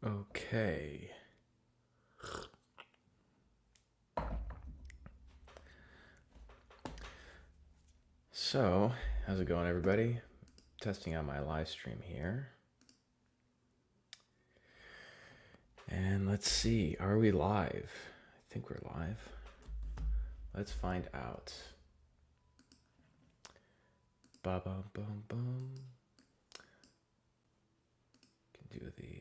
Okay. So, how's it going, everybody? Testing out my live stream here. And let's see, are we live? I think we're live. Let's find out. Ba bum bum bum. Can do the.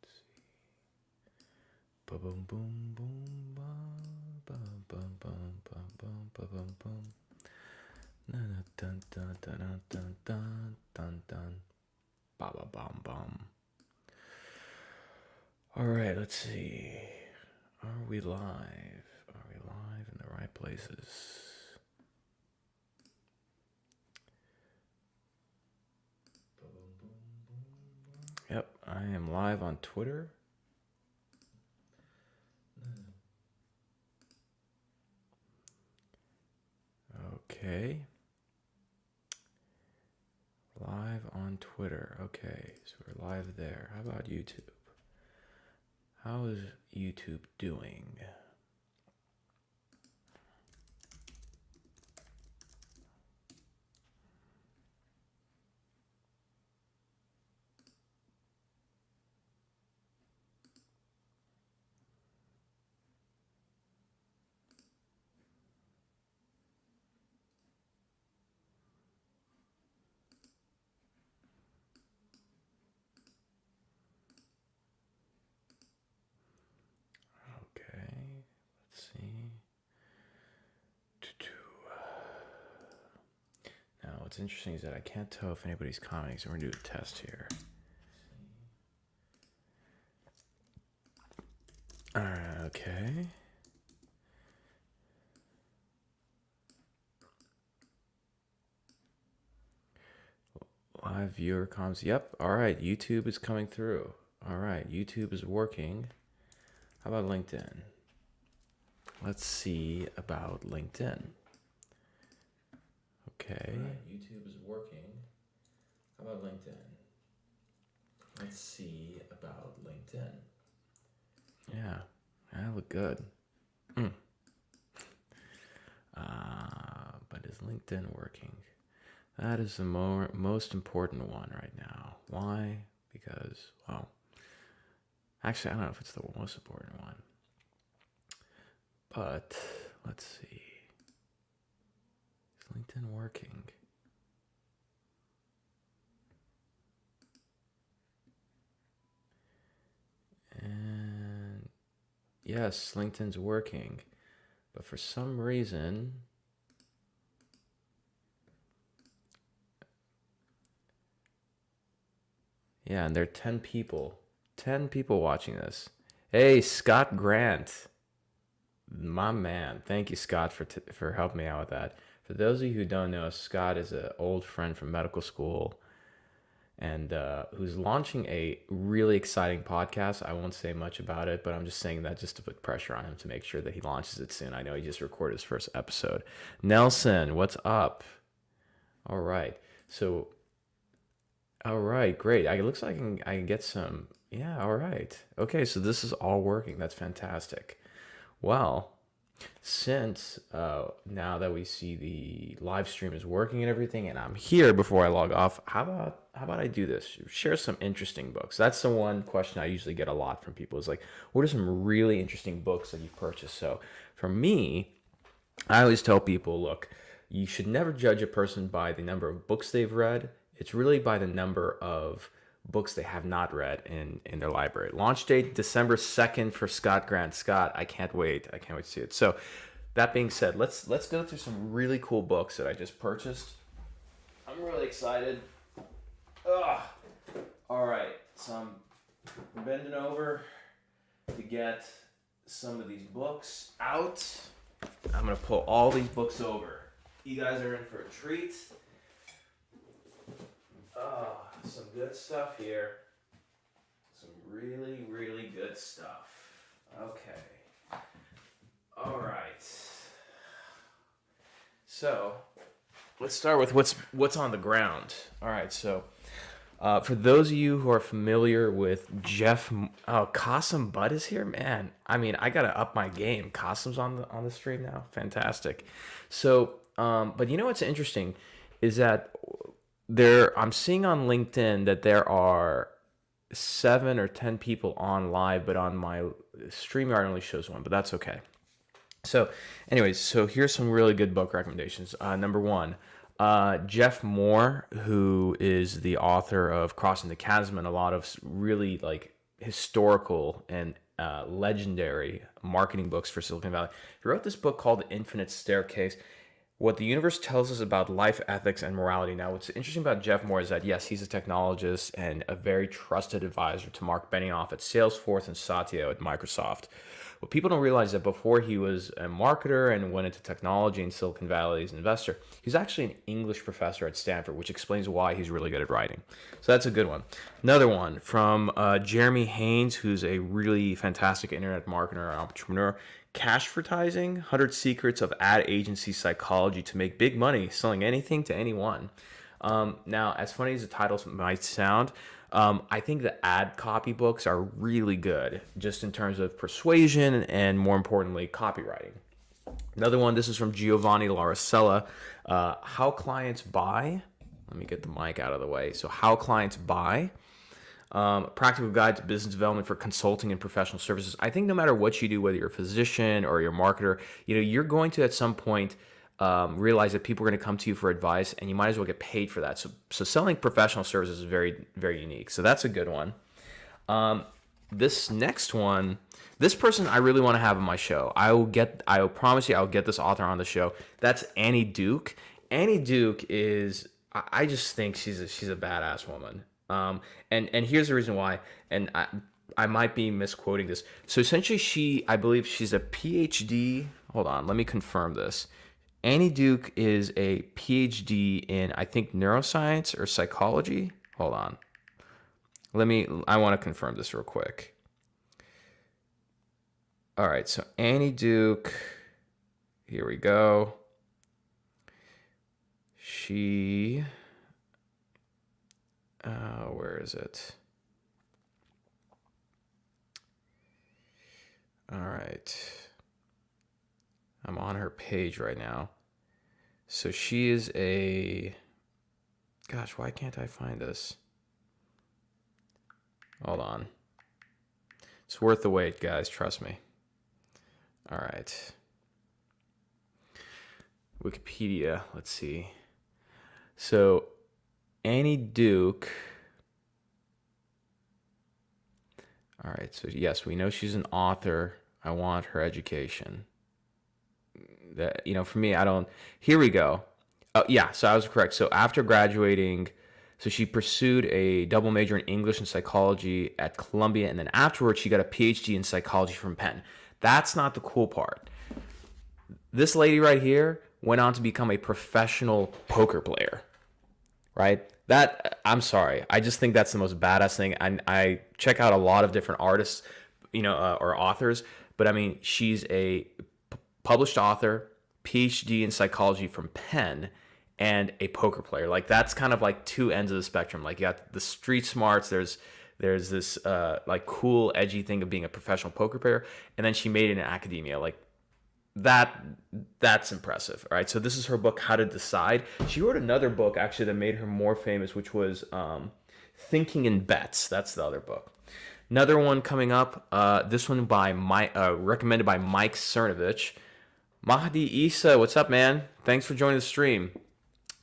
Let's see. Ba bum boom boom ba bum bum bum bum bum ba bum bum. Na na dun dun dun dun dun dun dun. Ba ba bum bum. All right, let's see. Are we live? Are we live in the right places? Yep, I am live on Twitter. Okay. Live on Twitter. Okay, so we're live there. How about YouTube? How is YouTube doing? Okay, let's see. Now, what's interesting is that I can't tell if anybody's commenting, so we're going to do a test here. Alright, okay. Live viewer comms. Yep, alright, YouTube is coming through. Alright, YouTube is working. How about LinkedIn? Let's see about LinkedIn. Okay, YouTube is working. How about LinkedIn? Let's see about LinkedIn. Yeah, that look good. But is LinkedIn working? That is the most important one right now. Why? Because, well, actually, I don't know if it's the most important one. But let's see. Is LinkedIn working? And yes, LinkedIn's working. But for some reason, yeah, and there are 10 people. 10 people watching this. Hey, Scott Grant. My man. Thank you, Scott, for helping me out with that. For those of you who don't know, Scott is an old friend from medical school and who's launching a really exciting podcast. I won't say much about it, but I'm just saying that just to put pressure on him to make sure that he launches it soon. I know he just recorded his first episode. Nelson, what's up? All right. So, all right, great. It looks like I can get some. Yeah, all right. Okay, so this is all working. That's fantastic. Well, since now that we see the live stream is working and everything, and I'm here before I log off, how about I do this? Share some interesting books. That's the one question I usually get a lot from people. Is like, what are some really interesting books that you've purchased? So for me, I always tell people, look, you should never judge a person by the number of books they've read. It's really by the number of books they have not read in their library. Launch date December 2nd for Scott Grant. Scott, I can't wait. I can't wait to see it. So that being said, let's go through some really cool books that I just purchased. I'm really excited. Ugh. All right, so I'm bending over to get some of these books out. I'm gonna pull all these books over. You guys are in for a treat. Some good stuff here. Some really, really good stuff. Okay. All right. So let's start with what's on the ground. All right. So For those of you who are familiar with Jeff, oh, Qasim Butt is here, man. I mean, I gotta up my game. Qasim's on the stream now. Fantastic. So, but you know what's interesting is that I'm seeing on LinkedIn that there are 7 or 10 people on live, but on my StreamYard only shows 1, but that's okay. So, anyways, so here's some really good book recommendations. Number 1, Jeff Moore, who is the author of Crossing the Chasm and a lot of really like historical and legendary marketing books for Silicon Valley. He wrote this book called The Infinite Staircase: What the Universe Tells Us About Life, Ethics, and Morality. Now, what's interesting about Jeff Moore is that, yes, he's a technologist and a very trusted advisor to Mark Benioff at Salesforce and Satya at Microsoft. What people don't realize is that before he was a marketer and went into technology in Silicon Valley as an investor, he's actually an English professor at Stanford, which explains why he's really good at writing. So that's a good one. Another one from Jeremy Haynes, who's a really fantastic internet marketer and entrepreneur. Cashvertising: 100 Secrets of Ad Agency Psychology to Make Big Money Selling Anything to Anyone. Now, as funny as the titles might sound, I think the ad copy books are really good, just in terms of persuasion and, more importantly, copywriting. Another one, this is from Giovanni Laricella, How Clients Buy. Let me get the mic out of the way. So, How Clients Buy. Practical Guide to Business Development for Consulting and Professional Services. I think no matter what you do, whether you're a physician or you're a marketer, you're going to at some point realize that people are going to come to you for advice, and you might as well get paid for that. So selling professional services is very, very unique. So that's a good one. This next one, this person I really want to have on my show. I will promise you I'll get this author on the show. That's Annie Duke. Annie Duke is, I just think she's a badass woman. And here's the reason why, and I might be misquoting this. So essentially I believe she's a PhD. Hold on, let me confirm this. Annie Duke is a PhD in, I think, neuroscience or psychology. Hold on. I want to confirm this real quick. All right, so Annie Duke, here we go. Where is it? All right. I'm on her page right now. So she is gosh, why can't I find this? Hold on. It's worth the wait, guys. Trust me. All right. Wikipedia. Let's see. So Annie Duke. All right. So yes, we know she's an author. I want her education. That, for me, here we go. Yeah, so I was correct. So after graduating, so she pursued a double major in English and psychology at Columbia, and then afterwards she got a PhD in psychology from Penn. That's not the cool part. This lady right here went on to become a professional poker player, right? I'm sorry. I just think that's the most badass thing. I check out a lot of different artists, or authors, but I mean, she's a published author, PhD in psychology from Penn, and a poker player. Like, that's kind of like two ends of the spectrum. Like, you got the street smarts, there's this like cool, edgy thing of being a professional poker player, and then she made it in academia. Like, that's impressive. All right, so this is her book, How to Decide. She wrote another book actually that made her more famous, which was Thinking in Bets. That's the other book. Another one coming up, this one recommended by Mike Cernovich. Mahdi Issa, what's up, man? Thanks for joining the stream.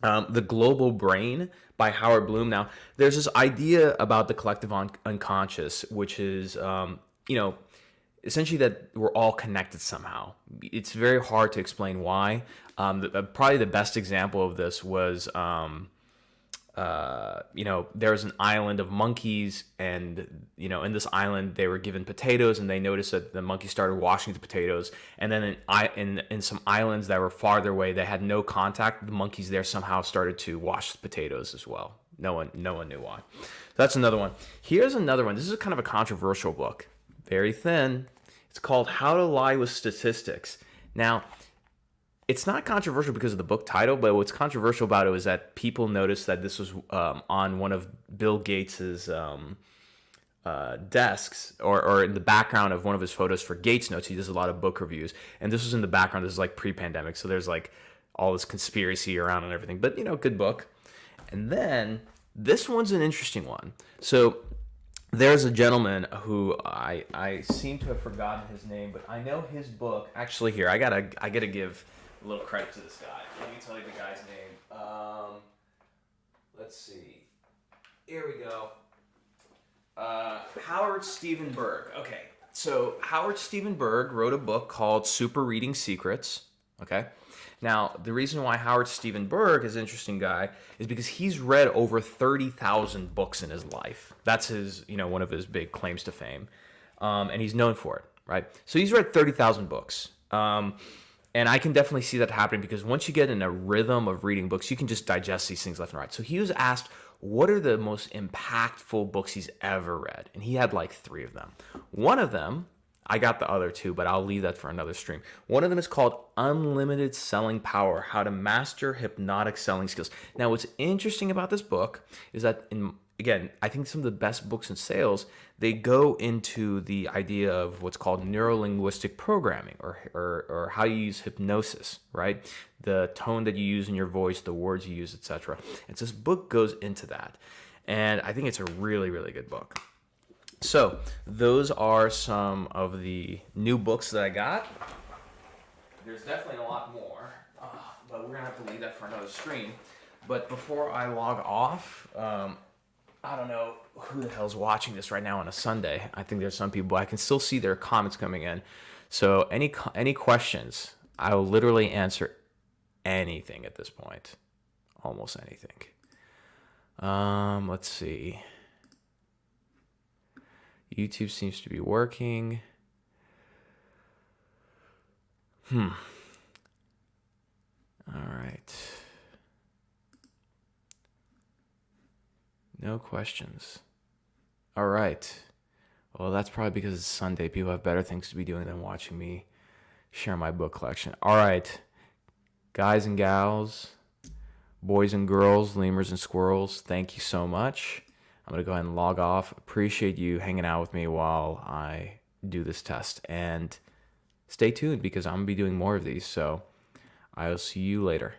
The Global Brain by Howard Bloom. Now, there's this idea about the collective unconscious, which is, essentially that we're all connected somehow. It's very hard to explain why. Probably the best example of this was, there was an island of monkeys, and in this island they were given potatoes, and they noticed that the monkeys started washing the potatoes, and then in some islands that were farther away, they had no contact. The monkeys there somehow started to wash the potatoes as well. No one knew why. That's another one. Here's another one. This is kind of a controversial book, very thin. It's called How to Lie with Statistics. Now, it's not controversial because of the book title, but what's controversial about it was that people noticed that this was on one of Bill Gates's desks, or in the background of one of his photos for Gates Notes. He does a lot of book reviews, and this was in the background. This is like pre-pandemic, so there's like all this conspiracy around and everything. But good book. And then this one's an interesting one. So there's a gentleman who I seem to have forgotten his name, but I know his book. Actually, here I gotta give a little credit to this guy. Let me tell you the guy's name. Let's see. Here we go. Howard Stevenberg. Okay, so Howard Stevenberg wrote a book called Super Reading Secrets. Okay, now the reason why Howard Stevenberg is an interesting guy is because he's read over 30,000 books in his life. That's his, one of his big claims to fame, and he's known for it, right? So he's read 30,000 books. And I can definitely see that happening because once you get in a rhythm of reading books, you can just digest these things left and right. So he was asked, what are the most impactful books he's ever read? And he had like 3 of them. One of them, I got the other 2, but I'll leave that for another stream. One of them is called Unlimited Selling Power, How to Master Hypnotic Selling Skills. Now, what's interesting about this book is that, again, I think some of the best books in sales, they go into the idea of what's called neuro-linguistic programming, or how you use hypnosis, right? The tone that you use in your voice, the words you use, etc. And so this book goes into that. And I think it's a really, really good book. So those are some of the new books that I got. There's definitely a lot more, but we're going to have to leave that for another stream. But before I log off, I don't know who the hell's watching this right now on a Sunday. I think there's some people, but I can still see their comments coming in. So any questions, I will literally answer anything at this point. Almost anything. Let's see. YouTube seems to be working. All right. No questions. All right. Well, that's probably because it's Sunday. People have better things to be doing than watching me share my book collection. All right. Guys and gals, boys and girls, lemurs and squirrels, thank you so much. I'm going to go ahead and log off. Appreciate you hanging out with me while I do this test. And stay tuned because I'm going to be doing more of these. So I'll see you later.